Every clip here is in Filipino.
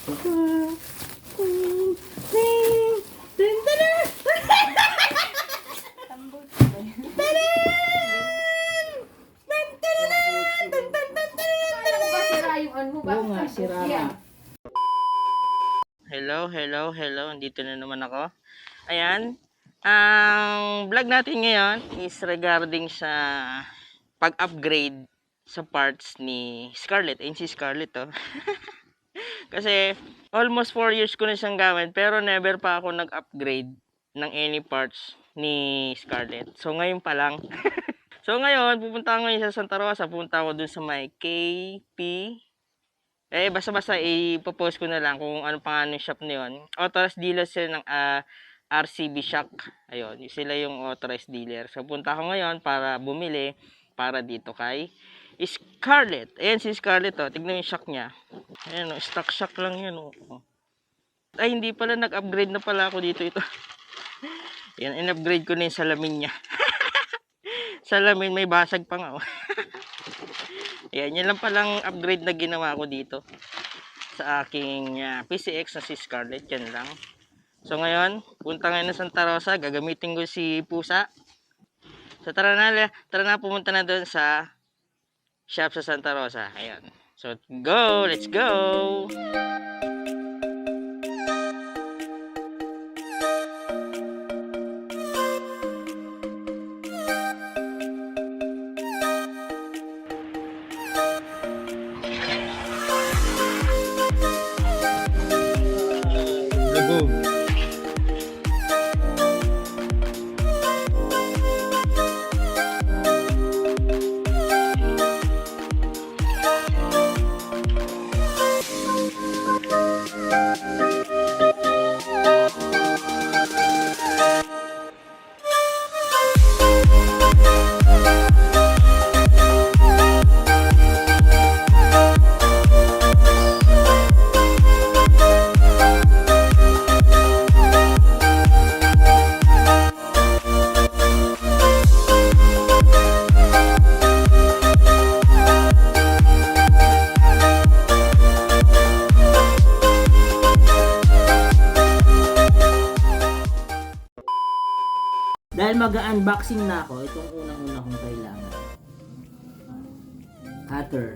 Hello. Andito na naman ako. Ayan. Ang vlog natin ngayon is regarding sa pag-upgrade sa parts ni Scarlett. Ayun si Scarlett, oh. Kasi almost 4 years ko na siyang gamit pero never pa ako nag-upgrade ng any parts ni Scarlett. So ngayon pa lang. So ngayon, pupunta ako ngayon sa Santa Rosa. Pupunta ako dun sa may KP. Basta ipopost ko na lang kung ano pangalan ng shop na yun. Authorized dealer sila ng RCB Shock. Ayun, sila yung authorized dealer. So punta ako ngayon para bumili para dito kay Scarlett. Ayan si Scarlett, oh. Tignan yung shock niya. Ayan, oh. Stock shock lang yun, oh. Ay, hindi pala. Nag-upgrade na pala ako dito ito. Ayan, in-upgrade ko na yung salamin niya. Salamin, may basag pa nga, oh. Ayan, yan lang palang upgrade na ginawa ko dito sa aking PCX na si Scarlett. Yan lang. So ngayon, punta ngayon na Santa Rosa. Gagamitin ko si Pusa. So tara na, pumunta na doon sa shop sa Santa Rosa. Ayan. So let's go! Dahil mag-unboxing na ako, itong unang-una kong kailangan. Cutter.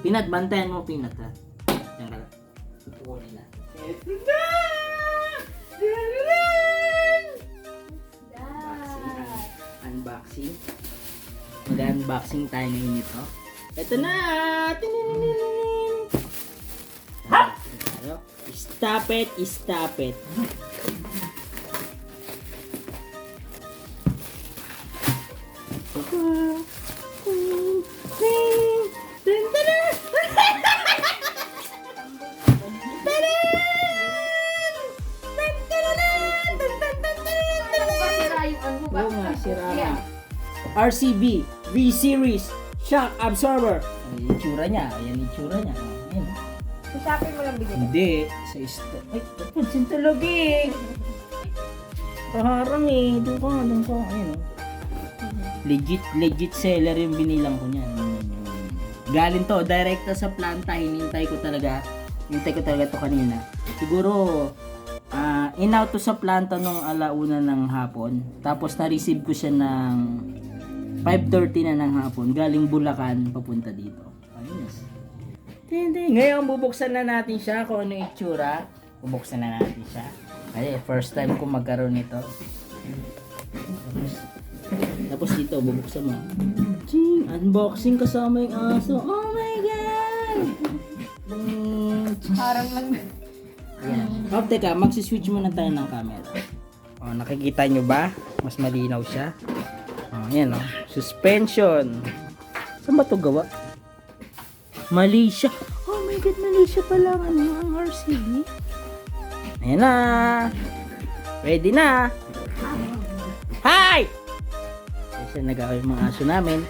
Pinat, bantayan mo, Pinat, ha? Yan ka lang. Kukunin na. Unboxing. Mag-unboxing tayo ngayon nito. Ito na! Stop it! RCB V-Series Shock Absorber. Ayan yung itsura niya. Ayan. Sasapin mo lang bigyan. Hindi. Sa store. Ay, pansin talaga eh. Kaharang eh. Doon ka. Ayan o. Legit seller yung binilang ko niyan. Galing to. Direkta sa planta. Hinintay ko talaga to kanina. Siguro in-out to sa planta nung alauna ng hapon. Tapos na-receive ko siya ng 5:30 na ng hapon. Galing Bulacan papunta dito. Ayos. Ngayon bubuksan na natin siya kung ano yung itsura. Bubuksan na natin siya. Ay, first time ko magkaroon nito. Tapos dito bubuksan mo. Ching, unboxing kasama yung aso. Oh my god. Parang lang. Yan. Oh, teka, magsi-switch muna tayo ng camera. Oh, nakikita nyo ba? Mas malinaw siya. Oh, yan oh. Suspension. Saan ba ito gawa? Malaysia. Oh my god, Malaysia pala ang RCB. Ayan na. Ready na. Hi! Kasi nagawa yung mga aso namin.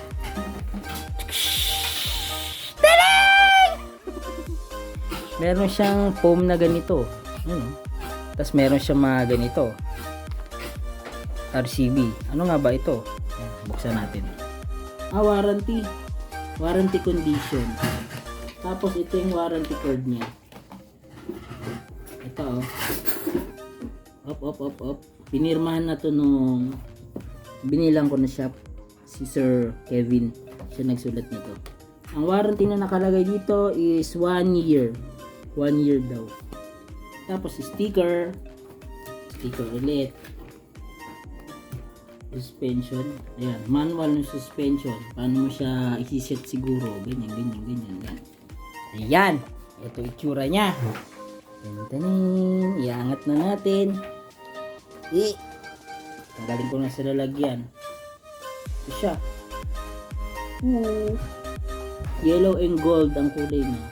Meron siyang foam na ganito. Tapos meron siyang mga ganito. RCB. Ano nga ba ito? Buksan natin. Warranty condition. Tapos ito yung warranty card niya. Ito oh. Op. Pinirmahan na to nung binilang ko na shop. Si Sir Kevin. Siya nagsulat nito. Ang warranty na nakalagay dito is 1 year. 1 year daw. Tapos sticker. Sticker ulit. Suspension. Ayan. Manual ng suspension. Paano mo siya isi-set siguro. Ganyan. Ayan. Ito itsura niya. Tantanin. Iangat na natin. Tanggalin ko na sa lalagyan. Ito siya. Yellow and gold ang kulay niya.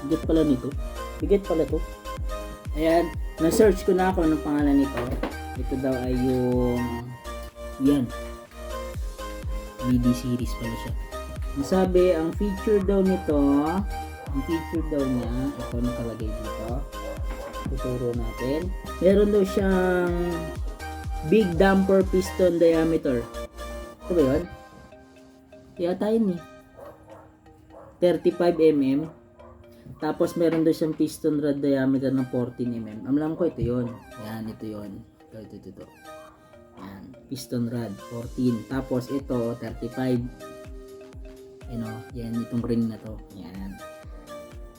Bigat pala nito. Bigat pala to. Ayan. Na-search ko na ako ng pangalan nito. Ito daw ay yung yan. VD series pala siya. Sabi, ang feature daw nito, ang feature daw niya, ito nakalagay dito. Tuturo natin. Meron daw siyang big damper piston diameter. Ito ba yun? Yata yun eh. 35 mm. Tapos meron daw siyang piston rod diameter ng 14 mm. Alam ko ito yun. Yan, ito yun. Ito. Yan. Piston rod 14. Tapos ito 35. Yan itong ring na to. Yan.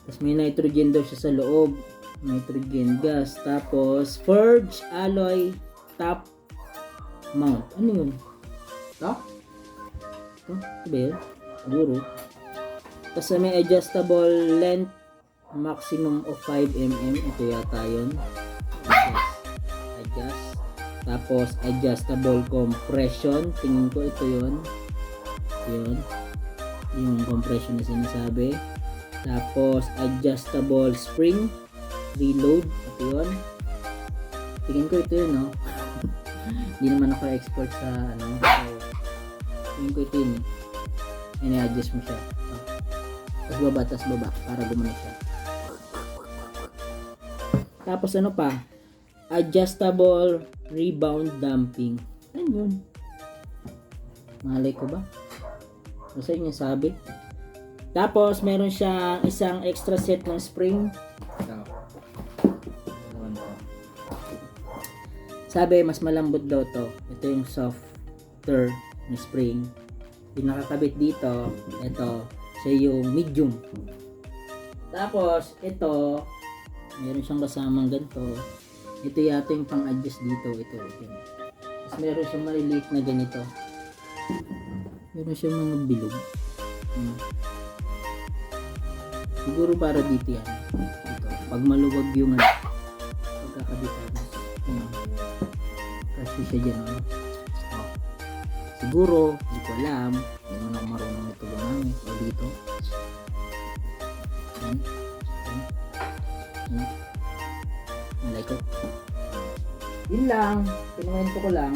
Tapos may nitrogen daw siya sa loob. Nitrogen gas. Tapos forged alloy top mount. Ano yun? Top? Ito ba yun? Siguro. Tapos may adjustable length maximum of 5 mm. Ito yata yun. Adjust. Tapos adjustable compression. Tingin ko ito yun. Yun. Yung compression na sinasabi. Tapos adjustable spring. Reload. Ito yun. Tingin ko ito yun, no? Hindi naman ako expert sa ano. So, tingin ko ito yun. I-adjust mo siya. Tas baba para gumana siya. Tapos ano pa? Adjustable rebound damping. Ano yun? Malay ko ba? Basta yun yung sabi. Tapos meron siyang isang extra set ng spring. Sabi mas malambot daw to. Ito yung softer na spring. Yung nakakabit dito, ito siya yung medium. Tapos ito meron siyang kasamang ganito. Ito yata yung pang-adjust dito. Ito. Tapos meron siyang maliliit na ganito. Meron siyang mga bilog. Siguro para dito yan. Dito. Pag maluwag yung pagkakabitan. Kasi siya dyan. Siguro, hindi ko alam. Hindi mo na marunong ito gumamit. O dito. Malay ko. Yun lang. Pinamento ko lang.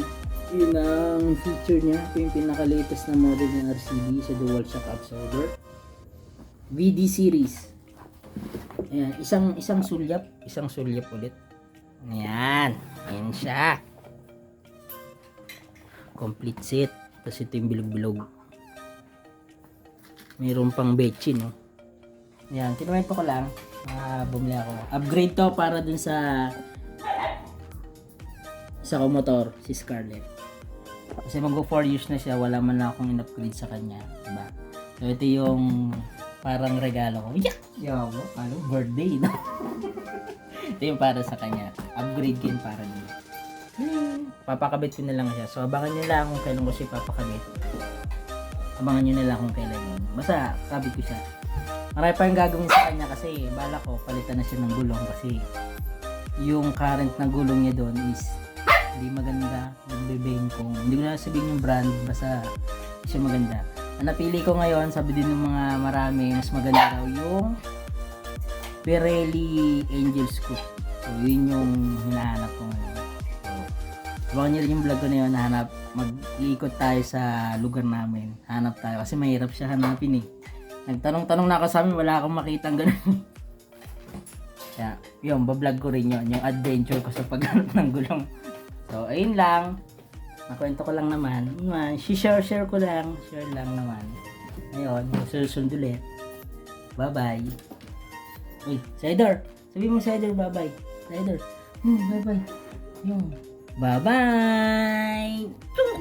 Yun ang feature niya. Ito yung pinaka-latest na model ng RCB sa dual shock absorber. VD series. Ayan. Isang sulyap. Isang sulyap ulit. Ayan. Ayan siya. Complete set. Tapos ito yung bilog-bilog. Mayroon pang bechi, no? Ayan. Pinamento ko lang. Bumili ako. Upgrade to para dun sa ko motor, si Scarlett. Kasi mag-go 4 years na siya, wala man lang akong in-upgrade sa kanya, diba? So ito yung parang regalo ko. Yeah! Birthday, no? Ito yung para sa kanya. Upgrade din para din. Papakabit ko na lang siya. So abangan nyo lang kung kailan ko siya papakabit. Abangan nyo na lang kung kailan yun. Basta, kabit ko siya. Marami pa yung gagawin sa kanya kasi bala ko, palitan na siya ng gulong kasi yung current na gulong niya doon is hindi maganda. Nagbebengkong. Hindi ko na sabihin yung brand, basta siya maganda. Ang napili ko ngayon, sabi din ng mga marami, mas maganda daw yung Pirelli Angel Scoop. So yun yung hinahanap ko ngayon. So abangan nyo rin yung vlog ko na yun, mag-iikot tayo sa lugar namin. Hanap tayo kasi mahirap siya hanapin eh. Nagtanong-tanong na ako sa amin, wala akong makitang ganun. Kaya, yun, bablog ko rin yun, yung adventure ko sa paghanap ng gulong. So, ayun lang. Nakwento ko lang naman. Share ko lang. Share lang naman. Ayun, susunod ulit. Bye-bye. Uy, Sider! Sabi mo sa Eder, bye-bye. Sa Eder, bye-bye. Yung, bye-bye. Tuk!